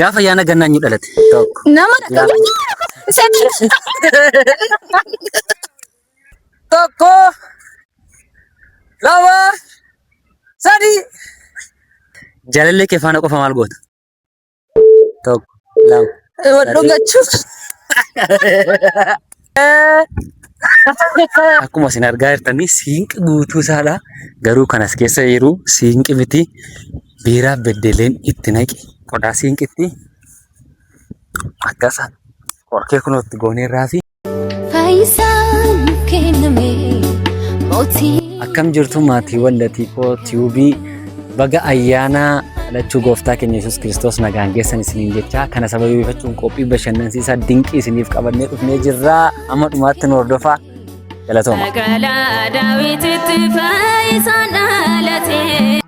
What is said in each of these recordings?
Gaafa ayyaana gannaa eenyu dhalate? Tokko. Nama Tokko, lama, sadi. Jaalallee kee faana qofa maal goota? Tokko, lama. dhungachuuf. Akkuma isin argaa jirtanii siinqi guutuu isaadha. Garuu kanas keessa jiru siinqi miti. Biiraa beddeleen itti naqi. Qodaa siinqitti akkasa qorkee kunuutti gooneerraa fi akkam jirtu maatii wallatii koo tiyuubii baga ayyaana dhalachuu gooftaa keenya Yesuus Kiristoos nagaan geessan isiniin jecha kana sababeeffachuun qophii bashannansiisaa dinqii isiniif qabannee dhufnee jirraa. Amma dhumaatti nu hordofaa. Galatooma.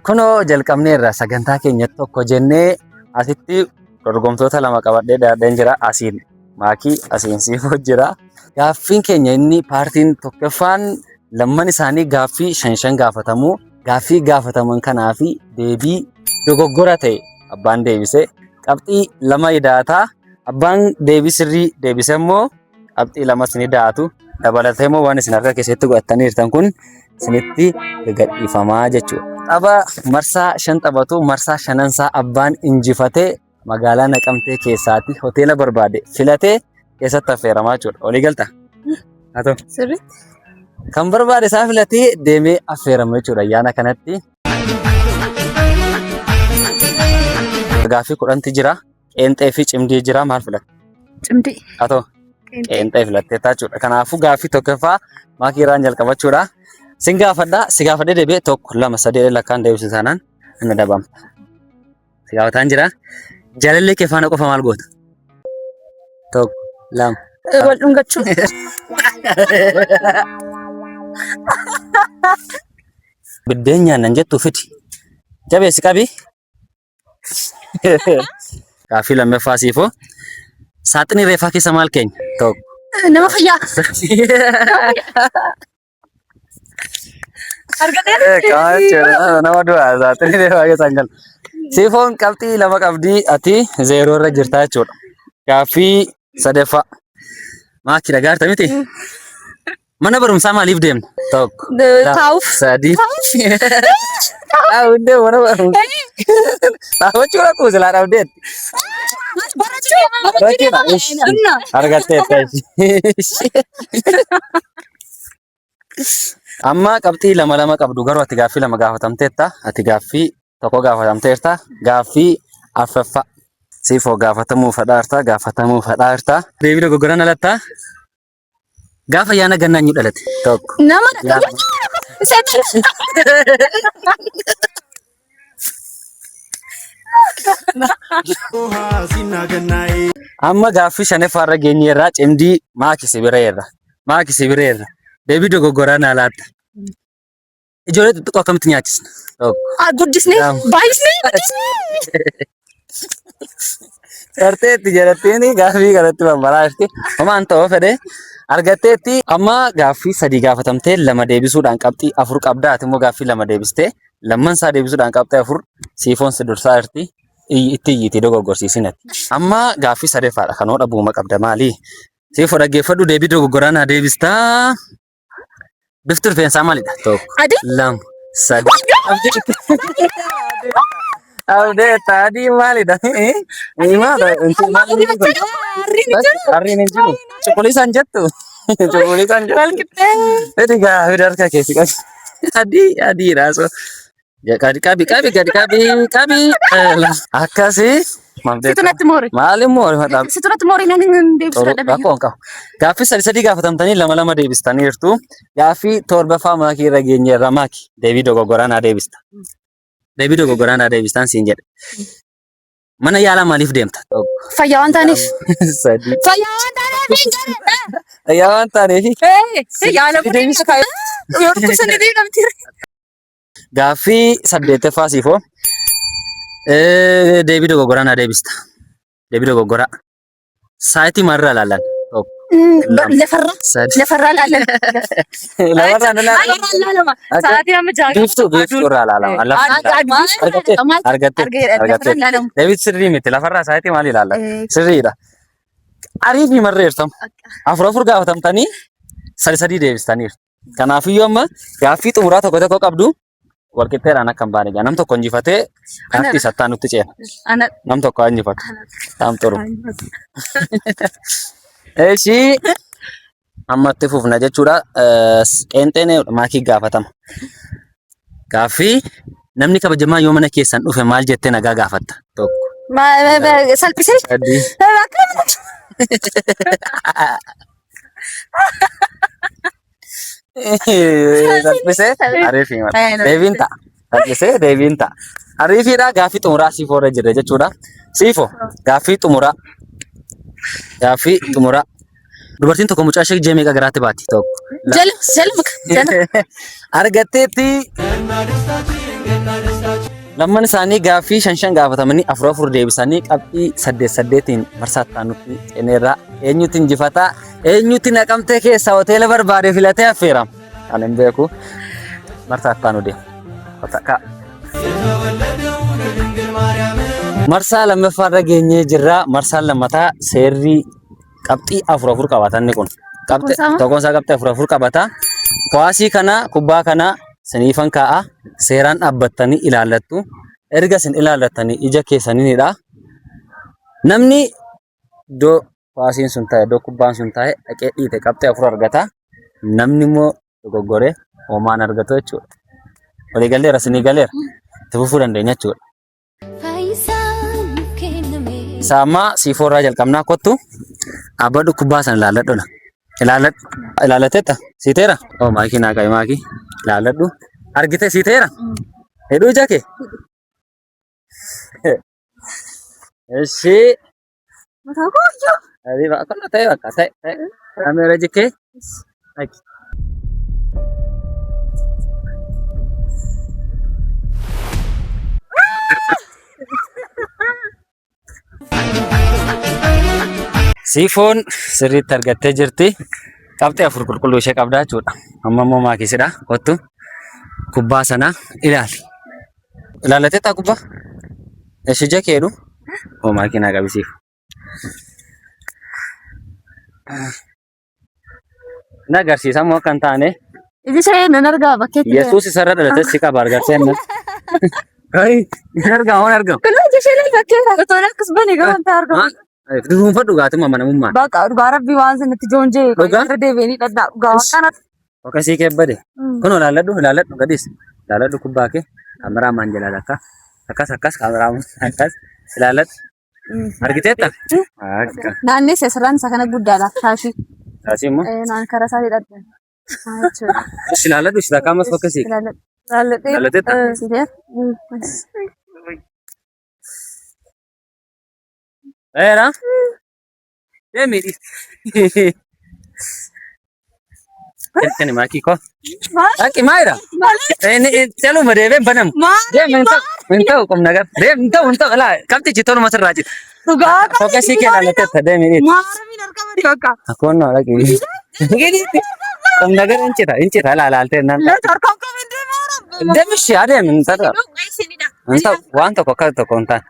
Kunoo jalqabneerra sagantaa keenyatti tokko jennee asitti dorgomtoota lama qabadhee daadheen jira. Asiin maakii asiin siifoo jira. Gaaffiin keenya inni paartiin tokkoffaan lamman isaanii gaaffii shan gaafatamu. Gaaffii gaafataman kanaa fi deebii dogoggora ta'e abbaan deebise qabxii lama ida'ata. Abbaan deebii sirrii deebise immoo qabxii lama isin ida'atu. Dabalatee immoo waan isin harka keessatti godhatanii jirtan kun isinitti gadhiifamaa jechuudha. Tapha marsaa 5 taphatu marsaa 5 abbaan injifatee magaalaa Naqamtee keessaatti hoteela barbaade filatee keessatti affeeramaa jechuudha. Olii galta? Haa ta'u. Sirriitti. Kan barbaade isaa filatee deemee affeerama jechuudha ayyaana kanatti. Gaaffii 10 jira. Qeenxee fi cimdii jira. Maal filatte? Cimdii. Haa ta'u. Qeenxee filattee jechuudha. Kanaafuu gaaffii tokkoffaa maakii irraan jalqabachuudha. Sin gaafadhaa. Si gaafadhee deebi'ee 1 2 3 lakkaan deebisuu isaanaan inni dabamta. Si gaafataan jira. Jaalallee kee faana qofa maal goota? 1 2 Wal dhungachuuf. Biddeen nyaannan jettuu fidi. Jabeessi qabii. Gaaffii lammaffaa siifoo. Saaxinii reeffaa keessa maal keenya? 1 Nama fayyaa. Argatee. Nama du'aa saaxinii reeffaa keessa hin galu. Siifoon qabxii 2 qabdii ati 0 irra jirta jechuudha. Gaaffii sadaffaa. Maakii dhagaarta miti? Mana barumsaa maaliif deemna? 1 Taa'uuf. 3 Taa'uuf mana barumsaa. Taa'uuf rakuu silaa dhabdeetti. Argattee amma qabxii 2 qabdu garuu ati gaaffii 2 gaafatamteetta. Ati gaaffii 1 gaafatamteerta. Gaaffii afraffaa. Siifoo gaafatamuu fedhaarta. Gaafatamuu fedhaarta. Deebii dogoggoraan alattaa. Gaafa ayyaana gannaa eenyu dhalate? 1 Nama amma gaaffii 5ffaarra geenyeerra cimdii maakii sibireerra. Maakii sibireerra. Deebii dogoggoraan alaatta. Ijoollee xixiqqoo akkamitti nyaachisna? 1 guddisnee baay'isnee. Arteetti jedhatteeni gaaffii kanatti bambaraashti. Homaan ta'oo fedhe argatteetti amma gaaffii 3 gaafatamtee 2 deebisuudhaan qabxii 4 qabda. Ati immoo gaaffii 2 deebistee lamman isaa deebisuudhaan qabxii 4 siifoon si dursaa jirti. Itti iyyiti dogoggorsiisinatti. Amma gaaffii 3ffaadha kan oodha buuma qabda maali? Siifoo dhaggeeffadhu deebii dogoggoraan haa deebistaa. Bifti rifeensaa maalidha? 1 2 3 Abdeeta adii maalidha? Harriin hin jiru. Cuquliisaan jettu. Cuquliisaan jettu. Egaa harka keessi qabi. Adiidha. Gadi qabi. Akkasii. Situnatti moori. Maaliin moori madhaam? Situnatti moori nan deebisuu dadhabe. Gaaffii 3 gaafatamtanii 2 deebistaniirtu. Gaaffii 7ffaa maakii irra geenyeerra maaki. Deebii dogoggoraan haa deebista. Deebii dogoggoraan haa deebistaan siin jedhe. Mana yaalaa maaliif deemta? Fayyaa waan ta'aniif. 3 Fayyaa waan ta'aniif. Fayyaa waan ta'aniif. Yaala deebisuu. Yoo dhukkubsanii deemti. Gaaffii 8ffaa siifoo. Deebii dogoggoraan haa deebista. Deebii dogoggoraa. Saayitii maalirraa ilaallan? Lafarra. Lafarra laala. Lafarra na laala. Lafarra laalama. Sa'aatii amma jaaga. Biftuu irraa laalama. Argatte. Lafarra laalamu. David sirrii miti lafarraa sa'aatii maal ilaalla? Sirriidha. Ariifii marreertam. Afur gaafatamtanii sadii deebistaniir. Kanaafiyyuu amma gaaffii xumuraa tokko tokko qabdu walqixxeedhaan akka hin baane jaa. Nam tokko injifatee gaaffii sattaa nutti ceena. Nam tokko haa injifatu. Taam turu. Eshi amma itti fufna jechuudha. Qeenxeen maakii gaafatama. Gaaffii namni kabajamaa yoo mana keessan dhufe maal jettee nagaa gaafatta? Tokko. Salphisee. Sadii. Salphisee ariifii mala. Deebiin ta'a. Salphisee deebiin ta'a. Ariifiidha gaaffii xumuraa siifoo irra jira jechuudha. Siifoo gaaffii xumuraa. Gaaffii xumuraa. Dubartiin tokko mucaa ishee meeqa garaatti baatti? Tokko. Jala. Argatteetti. Lamman isaanii gaaffii shan gaafatamanii afur deebisanii qabxii 8 marsaattaa nutti ceneerraa eenyutti injifataa eenyutti naqamtee keessaa hoteela barbaade filatee affeerama. Ani hin beeku marsaattaa nu deema. Marsaa lammaffaarra geenyee jirra. Marsaan lammataa seerri qabxii 4 qabatanni kun. Tokkoon isaa qabxii 4 qabata. Kuwaasii kana kubbaa kana siniifan kaa'a seeraan dhaabbattanii ilaallattu. Erga sin ilaallattanii ija keessaniinidha. Namni iddoo kuwaasiin sun taa'e iddoo kubbaan sun taa'e dhaqee dhiite qabxii 4 argata. Namni immoo dogoggoree homaan argatu jechuudha. Walii galeera sinii galeera. Itti fufuu dandeenya jechuudha. Saammaa siifoo irraa jalqabnaa kottu abbadhu kubbaa sana ilaalladhudha. Ilaallateetta siiteera? Oo maakii naa qabi maakii ilaalladhu. Argite siiteera? Heduu ija kee? Eshi. Mataa koo. Adii bakka ta'e bakka ta'e. Kameera jikkee? Siifoon sirriitti argattee jirti. Qabxii 4 qulqulluu ishee qabdaa jechuudha. Amma immoo maakiisidha. Kottu kubbaa sana ilaali. Ilaallateettaa kubbaa? Eshi ija keedhu? Oo maakii naa qabisiifu. Na agarsiisa immoo akka hin taane. Iji ishee nan argaa bakkeetti. Yesuus isarra dhalate si qaba argattee inni. Hin argamu. Kulluu iji ishee bakkeetti. Otoo akkas banee gabantaa argamu. Dhuunfa dhugaatii manamummaa. Bakka dhugaa rabbii waan sanatti joonjee irra deebi'anii dhadhaa dhugaa waan kanatti. Akkasii kebbade. Kun ilaalladhu gadis. Ilaalladhu kubbaa kee kaameraa maan jalaa akkas kaameraa akkas ilaalladhu. Argiteetta? Naannee seesaraan isa kana guddaadha. Taashii. Taashii immoo? Naan karaa isaa hidhadha. Ilaalladhu isa kaamas akkasii. Ilaalladheetta? Era? Demiri. Kan maki ko. Aki maira. Chalo madeve banam. Dem entau kom nagar. Dem entau ala. Kamti chitor masar rajit. Ruga. Oke sih ke lalat teh demiri. Marami narkamari kakak. Aku no lagi. Gini. Kom nagar incita ala nan. Narkam kamende maram. Dem sih ada mentar. Entau wan to kokal to kontan.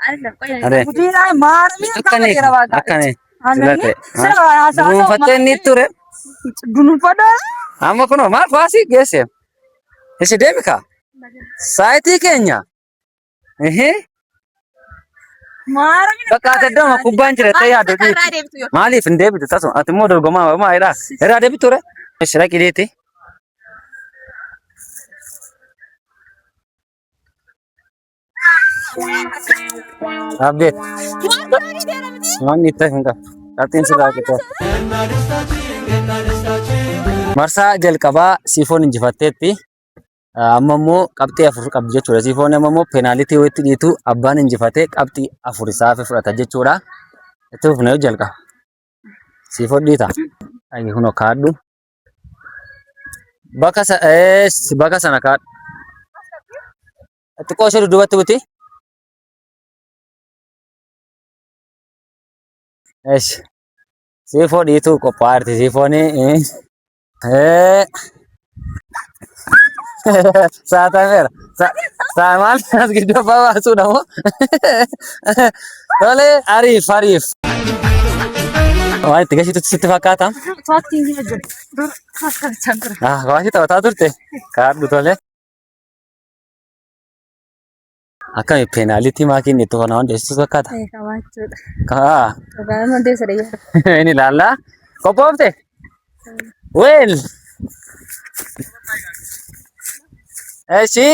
Ada. Budira marami narkamari rawaga. Akane. Silate. Dunfate niture. Dunfada. Amma kuno maal faasii geesse? Isi deebika? Saayitii keenya? Marami bakka ati iddoo kubbaan jira ta'ee yaaddu maaliif hin deebitu tasuma ati immoo dorgomaa maalidha? Irraa deebitu ture? Isi dhaqi deeti. Abdeet. Manni itti hin qabu. Qabxiin sirraa qixxee. Marsaa jalqabaa siifoon injifatteetti. Amma immoo qabxii 4 qabdi jechuudha. Siifoon amma immoo peenaalitii walitti dhiitu abbaan injifatee qabxii 4 isaaf fudhata jechuudha. Itti fufnee jalqaba. Siifoon dhiita. Ayi kunoo kaadhu. Bakka sana kaadhu. Xiqqoo ishee dudduubatti buti. Eesh. Siifoo dhiituu qophaa'aarti siifoonii. Saatameera. Saa maal as gidduu abbaa baasuudha moo? Tole ariif. Waan itti gashitutti sitti fakkaata? Tuwaatti hin jiru. Dur akkachaan ture. Waan itti taphataa turte? Kaadhu tole. Akkami peenaalitii maakiin itti kana waan deessisu fakkaata? Qabaachuudha. Kaa. Dhugaan hundee sadayyaa. Inni ilaallaa. Qophoofte? Weel. Eshi.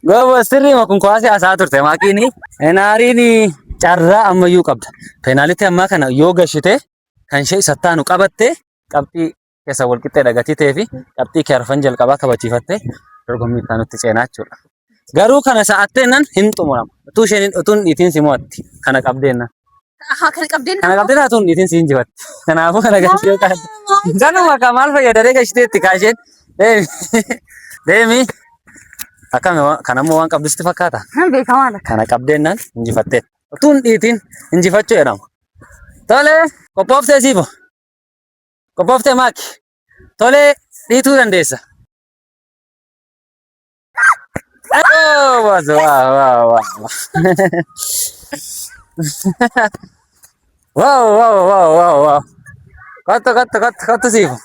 Gobo sirrii makun kuwaasee asaa turte maakiini. Enaariin carraa ammayyuu qabda. Peenaalitii ammaa kana yoo gashite kan ishee isa taanu qabatte qabxii keessa walqixxee dhagatii ta'ee fi qabxii kee arfan jalqabaa kabachiifatte dorgommii itti aanutti ceenaa jechuudha. Garuu kana sa'atteennan hin xumurama. Utuun dhiitiin si mo'atti kana qabdeennan. Kan qabdeen. Kana qabdeen utuun dhiitiin si injifatti. Kanaafuu kana gashitee qaadde. Ganuma akka maal fayyadamee gashiteetti kaasheen deemi. Akkami kanammoo waan qabdusti fakkaata? Beekamaadha. Kana qabdeennan injifattee. Utuun dhiitiin injifachuu jedhama. Tole qophooftee siifo. Qophooftee maaki. Tole dhiituu dandeessa. Wow. Kottu siifo.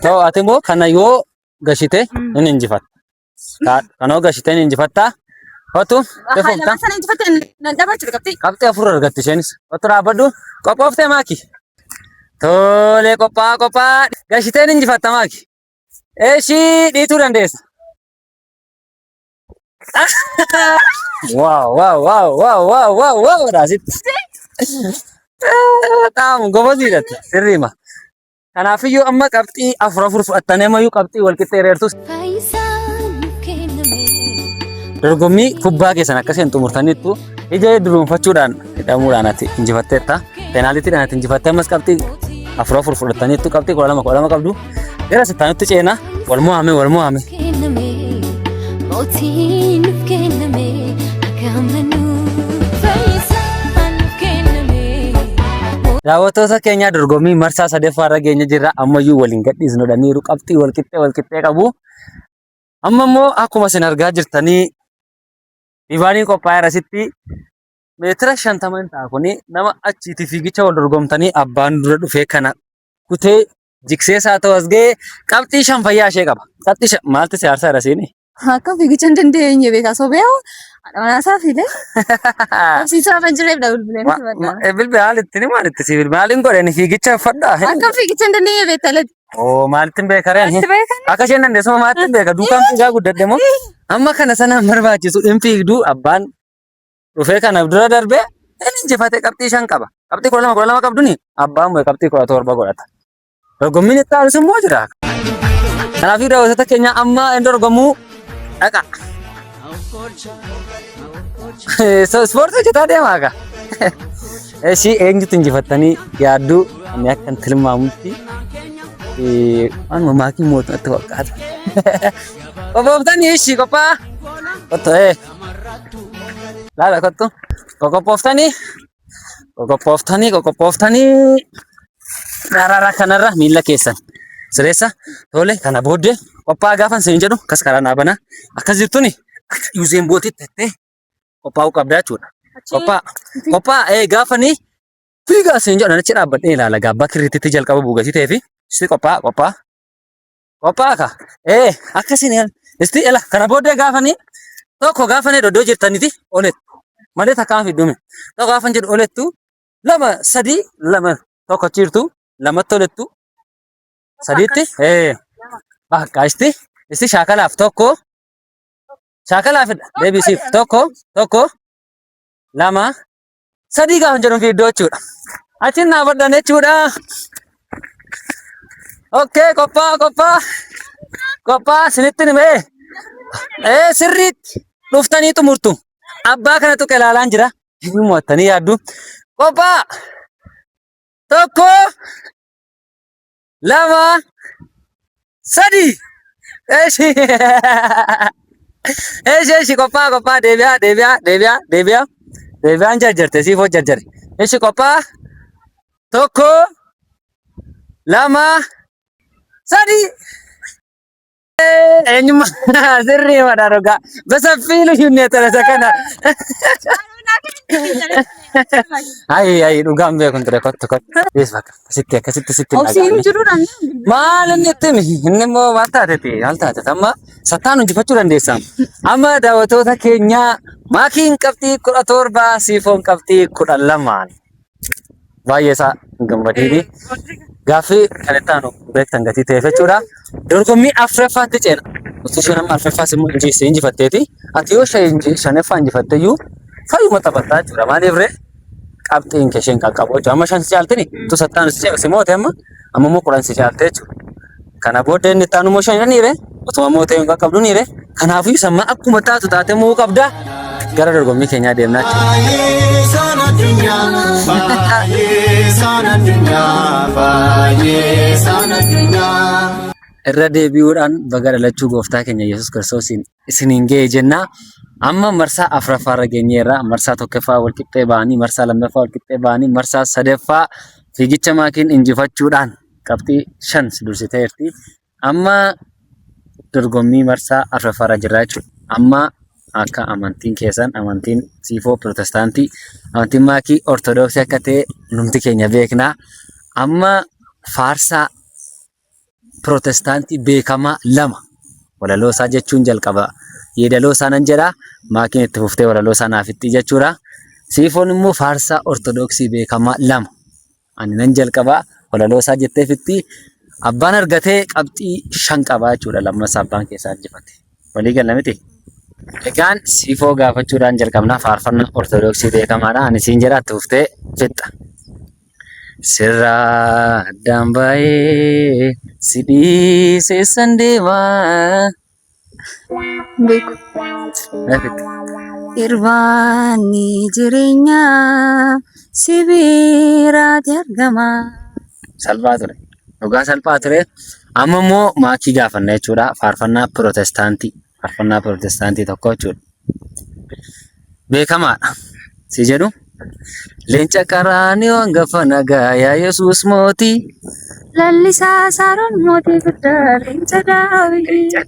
Ta'u ati immoo kana yoo gashite inni injifatta. Kanoo gashite inni injifatta. Kottu Lama sana injifattee nan dhabaachuu qabxii. qabxii afur argatti isheenis. Kottu dhaabbadhu. Qophooftee maaki. Tole qophaa. Gashiteen injifatta maaki. Eeshii dhiituu dandeessa. Wow. Raasitti. Xaamu gobosiidhatti sirriima. Kanaafiyyuu amma qabxii afur fudhattanii ammayyuu qabxii walqixxee reertus. Dorgommii kubbaa keessan akkasiin xumurtaniittu ija duruunfachuudhaan hidhamuudhaan ati injifatteetta. Peenaalitiidhaan ati injifattee ammas qabxii afur fudhattaniittu qabxii 12 qabdu. Gara sittaanutti ceenaa wal mo'ame. Daawwattoota keenya dorgommii marsaa 3ffaa irra geenye jirra. Ammayyuu waliin gadhiisnudhaniiru qabxii walqixxee qabu. Amma immoo akkuma isin argaa jirtanii diivaanii qophaa'ee asitti meetira 50 ta'a kuni nama achiiti fiigicha wal dorgomtanii abbaan dura dhufee kana kutee jikseesaa ta'u as ga'ee qabxii 5 fayyaa ishee qaba. Qabxii 5 maalti siyaasa irra seeni? Akka fiigicha hin dandeenye beekaa sobee manaasaa fiile. Barsiisaa kan jireef dha bilbileen. Bilbila haalitti maalitti si bilbila maaliin godhani fiigicha uffadhaa? Akka fiigicha hin dandeenye beektale. Oo maalittiin beeka reen? Akka isheen dandeessu maalittiin beeka duukaan fiigaa guddadde moo? Amma kana sanaan barbaachisu hin fiigduu abbaan dhufee kana dura darbee inni injifate qabxii 5 qaba. Qabxii 12 qabduni abbaan moo'e qabxii 17 godhata. Dorgommiin itti aanus immoo jira. Kanaaf daawwattoota keenya amma inni dorgomuu dhaqa. Ispoortii hojjetaa deemaa gaa. Ishii eenyutu injifattanii yaadduu inni akka hin tilmaamutti waanuma maakiin mootu natti fakkaata. Qophooftanii ishii qophaa. Kottu laala kottu. Qophooftanii daraaraa kanarra miila keessan sireessa tole kana booddee qophaa gaafan siin jedhu akkas karaa naabana akkas jirtuni akka Yuuseen Bootitti jettee qophaa'uu qabda jechuudha. Qophaa gaafanii fiigaa siin jedhu achi dhaabbadhee ilaala gaabbaa kirriitti jalqaba buugatii ta'ee fi isti qophaa ka akkasiin isti ela kana booddee gaafanii tokko gaafanii doddoo jirtaniiti olettu malee takkaan fiddume tokko gaafan jedhu olettu lama sadii lama tokko jirtu lamatti olettu sadiitti bakka isti shaakalaaf tokko shaakalaaf deebisiif tokko lama sadii gaafan jedhu fiiddoo jechuudha. Achiin naafadhan jechuudha. Okkee qophii sinitti nimee sirriitti dhuftanii xumurtu. Abbaa kana tuqe ilaalaan jira. Hin mo'attanii yaaddu. Qophii tokko lama sadii Eeshi qophaa deebi'aan jarjarte siifoo jarjare. Eeshi qophaa tokko lama sadii. Eenyummaa sirrii madaan dhugaa በሰፊው ልዩነት ተረሰከና አይ dhugaan beekun ture kottu yes bakka sitti Obsiin jiruudhaan maal inni ittimi inni immoo maal taate amma sattaan injifachuu dandeessa amma daawwattoota keenya maakiin qabxii 17 siifoon qabxii 12 baay'ee isaa gammadiini gaaffii kan itti aanu beektan gatii ta'eef jechuudha. Dorgommii afuraffaatti ceena. Utuu isheen amma afuraffaas immoo injifatteeti. Ati yoo shanaffaa injifatteeyyuu fayyuma taphattaa jechuudha. Maaliif ree qabxiin kee isheen qaqqabu jechuudha. Amma shan si caaltini utuu sattaan si moote amma immoo 10 si caalte jechuudha. Kana booddee inni itti aanu immoo shananii ree utuma mootee hin qaqqabdu ni ree. Kanaafuu samma akkuma taatu taatee moo qabda. Gara dorgommii keenyaa deemnaa irra deebi'uudhaan baga dhalachuu gooftaa keenya Yesuus Kiristoosiin isiniin ga'e jennaa. Amma marsaa afuraffaarra geenyeerra. Marsaa tokkoffaa walqixxee ba'anii, marsaa lammaffaa walqixxee ba'anii, marsaa sadaffaa fiigicha maakiin injifachuudhaan qabxii 5 dursiteerti. Amma dorgommii marsaa afuraffaarra jirra jechuudha. Amma akka amantiin keessan amantiin siifoo pirootestaantii amantiin maakii ortodoksii akka ta'e numti keenya beekna. Amma faarsaa pirootestaantii beekamaa 2 walaloo isaa jechuun jalqaba yeedaloo isaa nan jedha maakiin itti fuftee walaloo isaa naaf itti jechuudha. Siifoon immoo faarsaa ortodoksii beekamaa 2 ani nan jalqaba walaloo isaa jetteefitti abbaan argatee qabxii 5 qabaa jechuudha. Lammasaa abbaan keessaa injifate walii galla miti. Egaan siifoo gaafachuudhaan jalqabnaa faarfannaa ortodoksii beekamaadha. Ani siin jedha itti fuftee fixxa. Sirraa addaan baay'ee si dhiiseessan deemaa. beeku. Irbaanni jireenyaa si biratti argama. Salphaa ture. Dhugaa salphaa ture. Amma immoo maakii gaafanna jechuudha. Faarfannaa pirootestaantii. Faarfannaa pirootestaantii tokko jechuudha. Beekamaadha. Si jedhu leenca qaraanii hangafa nagaa yaa Yesuus mootii. Lallisaa Saaroon mootii guddaa leenca Daawit. Leenca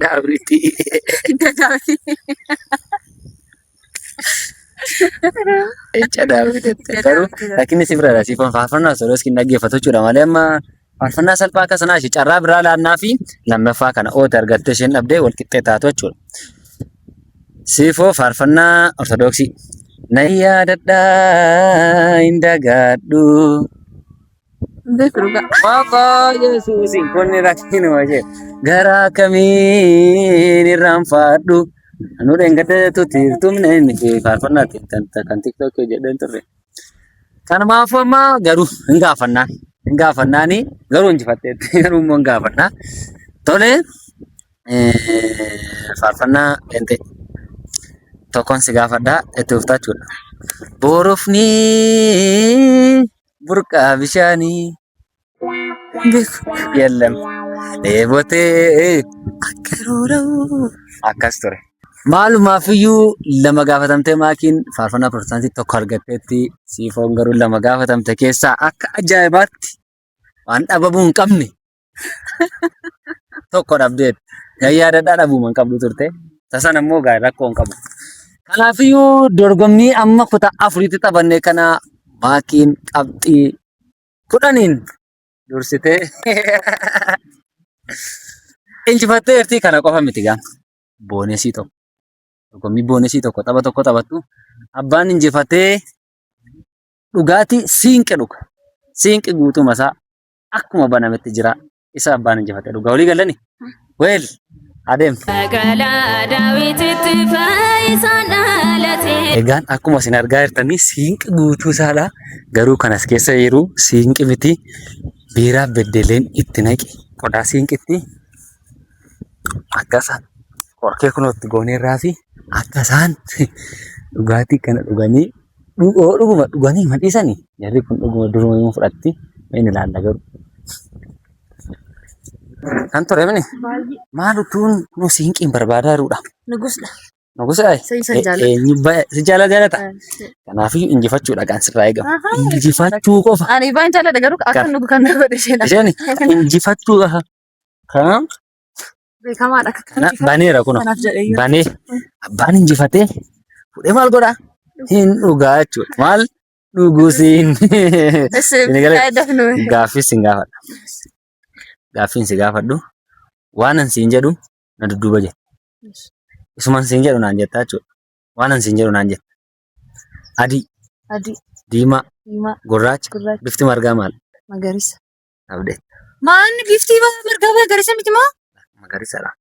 Daawit. Leenca Daawit. Garuu rakkinni si bira siifoon faarfannaa ortodoksii dhaggeeffatu jechuudha malee amma faarfannaa salphaa akka sanaa ishee carraa biraa laannaa fi lammaffaa kana oote argattee isheen dhabdee walqixxee taatu jechuudha. Siifoo faarfannaa ortodoksii. Na yaadadhaa hin dagaadhu. Beekuudha. Maqaa Yesuusiin kunni rakkinuma jee garaa kamiin irraanfadhu. Anu dheengadde tutirtumne inni faarfannaatti kan tiktokii jedhan turre. Kanaafuu amma garuu hin gaafannaani garuu injifatteetti garuu immoo hin gaafannaa. Tole faarfannaa dhente tokkoon si gaafadhaa itti fuftaa jechuudha. Boorofni burqaa bishaanii. Beeku. Yellam dheebotee Akka roora'u. akkas ture. Maalumaafiyyuu lama gaafatamtee maakiin faarfannaa pirootestaantii tokko argatteetti siifoon garuu lama gaafatamte keessaa akka ajaa'ibaatti waan dhabamuu hin qabne tokko dhabdeetti. Yaadadhaa dhabuu hin qabdu turte. Tasan immoo rakkoo hin qabu. Kanaafiyyuu dorgommii amma kutaa 4tti taphanne kana maakiin qabxii 10 dursitee injifatteerti. Kana qofa miti gaa boonesii tokko dorgommii boonesii tokko tapha tokko taphattu abbaan injifatee dhugaatii siinqe dhuga. Siinqi guutuma isaa akkuma banametti jira. Isa abbaan injifatee dhuga. Walii galanii weel adeem. Egaan akkuma isin argaa jirtanii siinqi guutuu isaadha. Garuu kanas keessa jiru siinqi miti. Biiraa beddeleen itti naqi. Qodaa siinqitti akkasa qorkee kunootti gooneerraa fi akkasaan dhugaatii kana dhuganii dhuguma dhuganii madhiisanii jarri kun dhuguma duruma fudhatti inni ilaalla garuu. Kan ture mini maal utuun nu siinqiin barbaadaa jirudha. Nugusdha. Nugusa Isa jaalladha. eenyu si jaalata. Kanaafuu injifachuudha kan sirraa eegamu. Injifachuu qofa. Ani baay'een jaalladha garuu akka nugu kan godhe isheen. Isheen injifachuu qofa. Kan Beekamaadha. baneera kun banee abbaan injifatee fuudhee maal godhaa? Hin dhugaa jechuudha. Maal dhuguusiin. Gaaffii sin gaafadha. Gaaffiin si gaafadhu waan an siin jedhu na dudduuba jetta. Isuman siin jedhu naan jettaa jechuudha. Waan an siin jedhu naan jetta. Adii, diimaa, gurraacha, bifti margaa maal? Magariisa. Abdee. Maanni bifti margaa magariisa miti moo? Magariisadha.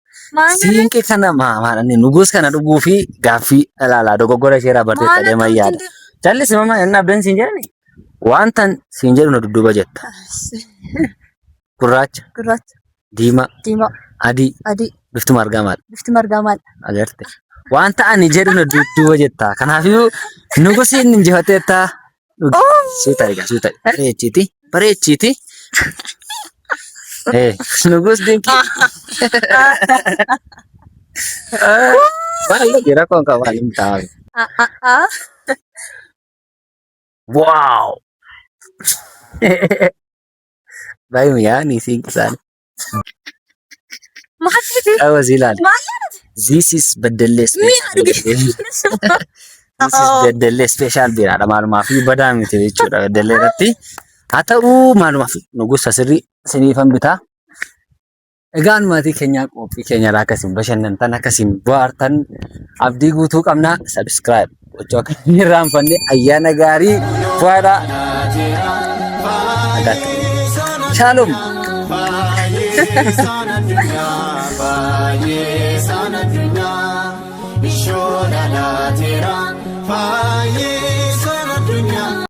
Siinqee kana maadhanni nuguus kana dhuguu fi gaaffii ilaalaa dogoggora ishee raabarte qadeema yaada. Jallis mama inni abdeen siin jedhani waantan siin jedhu na dudduuba jetta. Gurraacha, diimaa, adii, bifti margaa maal? Agarte. Wanta ani jedhu na dudduuba jetta. Kanaafuu nugusiin injifateetta. Suuta egaa suuta. Bareechiti. Nugus dinqii. Baay'ee jira kun kan waliin taa'u. Wow. Baay'ee mi'aanii siinqisaan. Qaama si ilaali. This is Beddellee special. This is Beddellee special biraadha. Maalumaaf badaa miti jechuudha Beddellee irratti. Haa ta'uu maalumaaf nugus asirrii siniifan bitaa. Egaan maatii keenya qophii keenyarraa akkasiin bashannantan akkasiin bohaartan abdii guutuu qabnaa. Subscribe gochuu akka hin irraanfanne ayyaana gaarii fu'aadha. Shalom. Fire